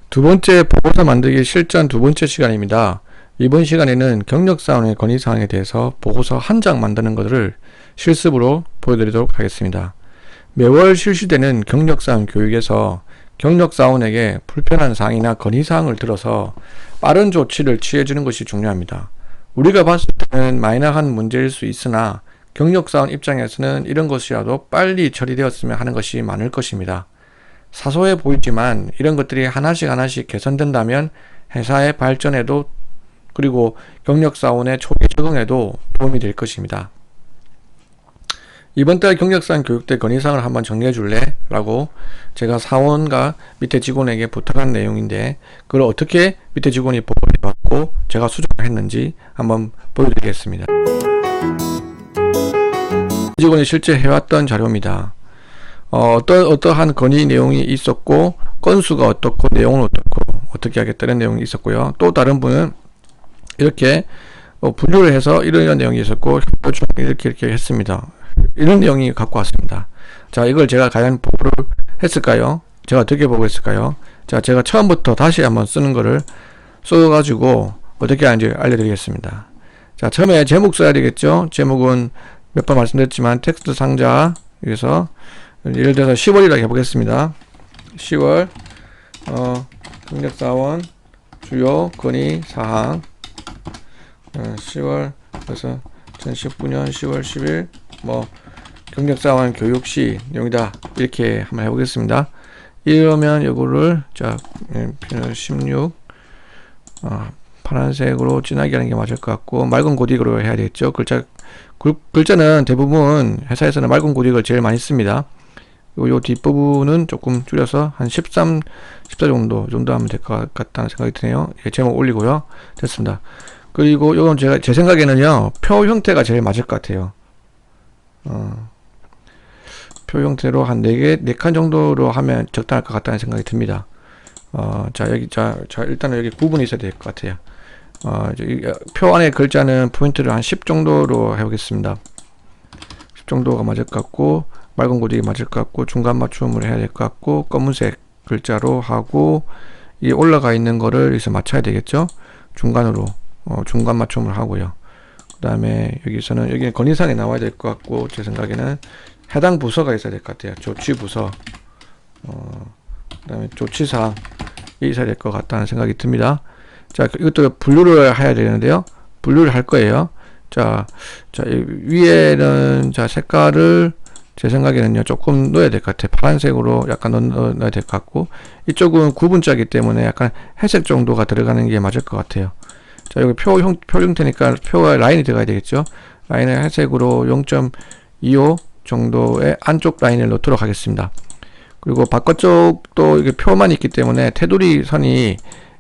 두 번째 보고서 만들기 실전 두 번째 시간입니다. 이번 시간에는 경력사원의 건의사항에 대해서 보고서 한 장 만드는 것을 실습으로 보여드리도록 하겠습니다. 매월 실시되는 경력사원 교육에서 경력사원에게 불편한 사항이나 건의사항을 들어서 빠른 조치를 취해주는 것이 중요합니다. 우리가 봤을 때는 마이너한 문제일 수 있으나 경력사원 입장에서는 이런 것이라도 빨리 처리되었으면 하는 것이 많을 것입니다. 사소해 보이지만 이런 것들이 하나씩 개선된다면 회사의 발전에도 그리고 경력사원의 초기 적응에도 도움이 될 것입니다. 이번 달 경력사원 교육대 건의사항을 한번 정리해 줄래? 라고 제가 사원과 밑에 직원에게 부탁한 내용인데 그걸 어떻게 밑에 직원이 보고를 해왔고 제가 수정을 했는지 한번 보여드리겠습니다. 직원이 실제 해왔던 자료입니다. 어떠한 건의 내용이 있었고 건수가 어떻고 내용은 어떻고 어떻게 하겠다는 내용이 있었고요. 또 다른 분은 이렇게 분류를 해서 이런 내용이 있었고 이렇게 했습니다. 이런 내용이 갖고 왔습니다. 자, 이걸 제가 과연 보고를 했을까요? 제가 어떻게 보고했을까요? 자, 제가 처음부터 다시 한번 쓰는 거를 써가지고 어떻게 하는지 알려드리겠습니다. 자, 처음에 제목 써야 되겠죠? 제목은 몇 번 말씀드렸지만 텍스트 상자 여기서 예를 들어서 10월이라고 해보겠습니다. 10월 경력사원 주요 건의사항 10월 그래서 2019년 10월 10일 경력사원 교육시 내용이다 이렇게 한번 해보겠습니다. 이러면 이거를 자 16 파란색으로 진하게 하는 게 맞을 것 같고 맑은 고딕으로 해야 되겠죠. 글자는 대부분 회사에서는 맑은 고딕을 제일 많이 씁니다. 요 뒷부분은 조금 줄여서 한 13, 14 정도 하면 될 것 같다는 생각이 드네요. 예, 제목 올리고요. 됐습니다. 그리고 요건 제 생각에는요, 표 형태가 제일 맞을 것 같아요. 표 형태로 한 4칸 정도로 하면 적당할 것 같다는 생각이 듭니다. 일단은 여기 구분이 있어야 될 것 같아요. 표 안에 글자는 포인트를 한 10 정도로 해보겠습니다. 10 정도가 맞을 것 같고, 맑은 고딕이 맞을 것 같고, 중간 맞춤을 해야 될 것 같고, 검은색 글자로 하고, 이 올라가 있는 거를 여기서 맞춰야 되겠죠? 중간으로, 중간 맞춤을 하고요. 그 다음에 여기는 건의사항이 나와야 될 것 같고, 제 생각에는 해당 부서가 있어야 될 것 같아요. 조치부서, 그 다음에 조치사항이 있어야 될 것 같다는 생각이 듭니다. 자, 이것도 분류를 해야 되는데요. 분류를 할 거예요. 자, 위에는, 색깔을, 제 생각에는요, 조금 넣어야 될 것 같아요. 파란색으로 약간 넣어야 될 것 같고, 이쪽은 구분자이기 때문에 약간 회색 정도가 들어가는 게 맞을 것 같아요. 자, 여기 표 형태니까 표와 라인이 들어가야 되겠죠. 라인을 회색으로 0.25 정도의 안쪽 라인을 넣도록 하겠습니다. 그리고 바깥쪽도 이게 표만 있기 때문에 테두리 선이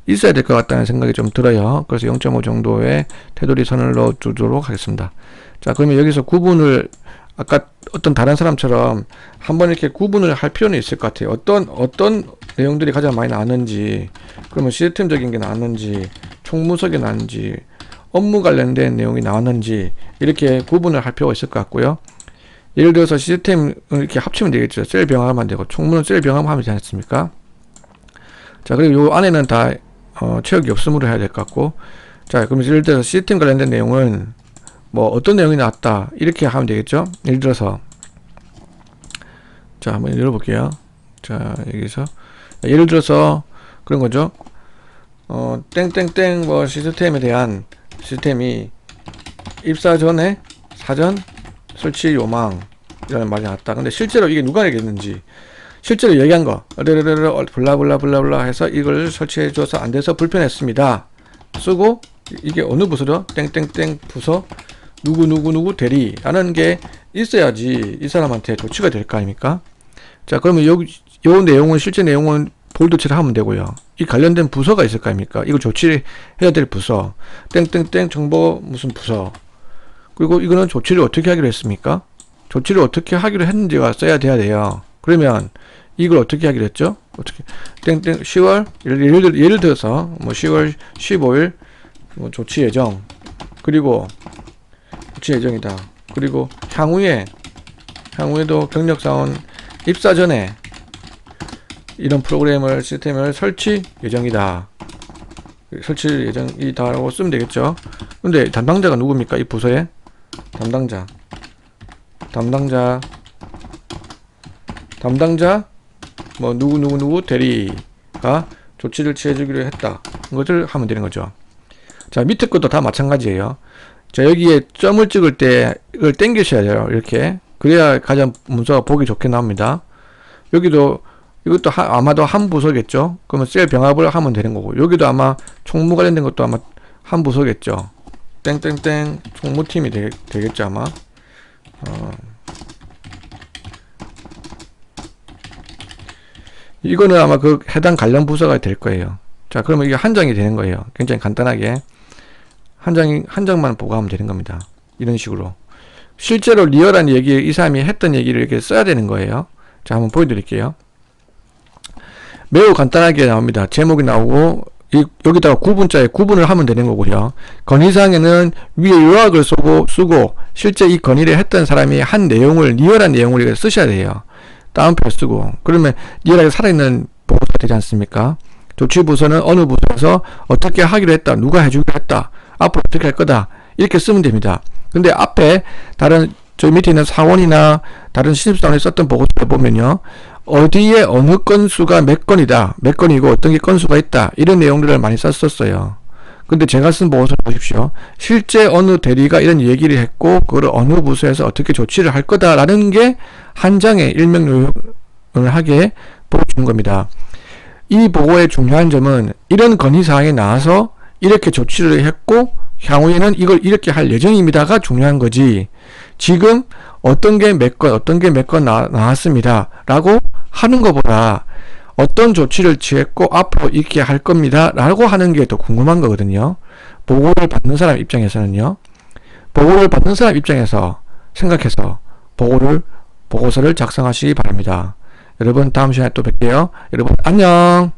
있어야 될 것 같다는 생각이 좀 들어요. 그래서 0.5 정도의 테두리 선을 넣어주도록 하겠습니다. 자, 그러면 여기서 구분을 아까 어떤 다른 사람처럼 한번 이렇게 구분을 할 필요는 있을 것 같아요. 어떤 내용들이 가장 많이 나왔는지, 그러면 시스템적인 게 나왔는지, 총무석이 나왔는지, 업무 관련된 내용이 나왔는지, 이렇게 구분을 할 필요가 있을 것 같고요. 예를 들어서 시스템을 이렇게 합치면 되겠죠. 셀 병합하면 되고, 총무는 셀 병합하면 되지 않습니까? 자, 그리고 요 안에는 다, 채역이 없음으로 해야 될 것 같고, 자, 그럼 예를 들어서 시스템 관련된 내용은 어떤 내용이 나왔다 이렇게 하면 되겠죠. 예를 들어서 자, 한번 열어볼게요. 자, 여기서 예를 들어서 그런 거죠. 땡땡땡 시스템에 대한 시스템이 입사 전에 사전 설치 요망 이라는 말이 나왔다. 근데 실제로 이게 누가 얘기했는지 실제로 얘기한 거 블라블라블라블라 해서 이걸 설치해 줘서 안 돼서 불편했습니다 쓰고 이게 어느 부서죠? 땡땡땡 부서 누구 대리라는 게 있어야지 이 사람한테 조치가 될 거 아닙니까? 자, 그러면 요 내용은 실제 내용은 볼드체를 하면 되고요. 이 관련된 부서가 있을 거 아닙니까? 이거 조치를 해야 될 부서 땡땡땡 정보 무슨 부서 그리고 이거는 조치를 어떻게 하기로 했습니까? 조치를 어떻게 하기로 했는지가 써야 돼요. 그러면 이걸 어떻게 하기로 했죠? 어떻게 땡땡 10월 예를 들어서 10월 15일 조치 예정 그리고 조치 예정이다. 그리고 향후에도 경력사원 입사 전에 이런 프로그램을 시스템을 설치 예정이다. 설치 예정이다 라고 쓰면 되겠죠. 근데 담당자가 누굽니까? 이 부서의 담당자 뭐 누구 대리가 조치를 취해주기로 했다. 이것을 하면 되는 거죠. 자, 밑에 것도 다 마찬가지예요. 자, 여기에 점을 찍을 때 이걸 당기셔야 돼요. 이렇게. 그래야 가장 문서가 보기 좋게 나옵니다. 여기도 이것도 아마도 한 부서겠죠. 그러면 셀 병합을 하면 되는 거고, 여기도 아마 총무 관련된 것도 아마 한 부서겠죠. 땡땡땡 총무팀이 되겠죠 아마. 이거는 아마 그 해당 관련 부서가 될 거예요. 자, 그러면 이게 한 장이 되는 거예요. 굉장히 간단하게 한 장만 보고하면 되는 겁니다. 이런 식으로 실제로 리얼한 얘기, 이 사람이 했던 얘기를 이렇게 써야 되는 거예요. 자, 한번 보여드릴게요. 매우 간단하게 나옵니다. 제목이 나오고 여기다가 구분자에 구분을 하면 되는 거고요. 건의사항에는 위에 요약을 쓰고 실제 이 건의를 했던 사람이 한 내용을, 리얼한 내용을 이렇게 쓰셔야 돼요. 다운표 쓰고. 그러면 리얼하게 살아있는 보고서가 되지 않습니까? 조치부서는 어느 부서에서 어떻게 하기로 했다, 누가 해주기로 했다, 앞으로 어떻게 할 거다, 이렇게 쓰면 됩니다. 근데 앞에 다른 저 밑에 있는 사원이나 다른 신입사원이 썼던 보고서를 보면요, 어디에 어느 건수가 몇 건이다, 몇 건이고 어떤 게 건수가 있다, 이런 내용들을 많이 썼었어요. 근데 제가 쓴 보고서를 보십시오. 실제 어느 대리가 이런 얘기를 했고 그걸 어느 부서에서 어떻게 조치를 할 거다라는 게 한 장의 일명 요약을 하게 보여주는 겁니다. 이 보고의 중요한 점은 이런 건의사항이 나와서 이렇게 조치를 했고 향후에는 이걸 이렇게 할 예정입니다가 중요한 거지, 지금 어떤 게 몇 건 어떤 게 몇 건 나왔습니다 라고 하는 것보다 어떤 조치를 취했고 앞으로 이렇게 할 겁니다 라고 하는 게 더 궁금한 거거든요. 보고를 받는 사람 입장에서는요. 보고를 받는 사람 입장에서 생각해서 보고서를 작성하시기 바랍니다. 여러분, 다음 시간에 또 뵐게요. 여러분, 안녕.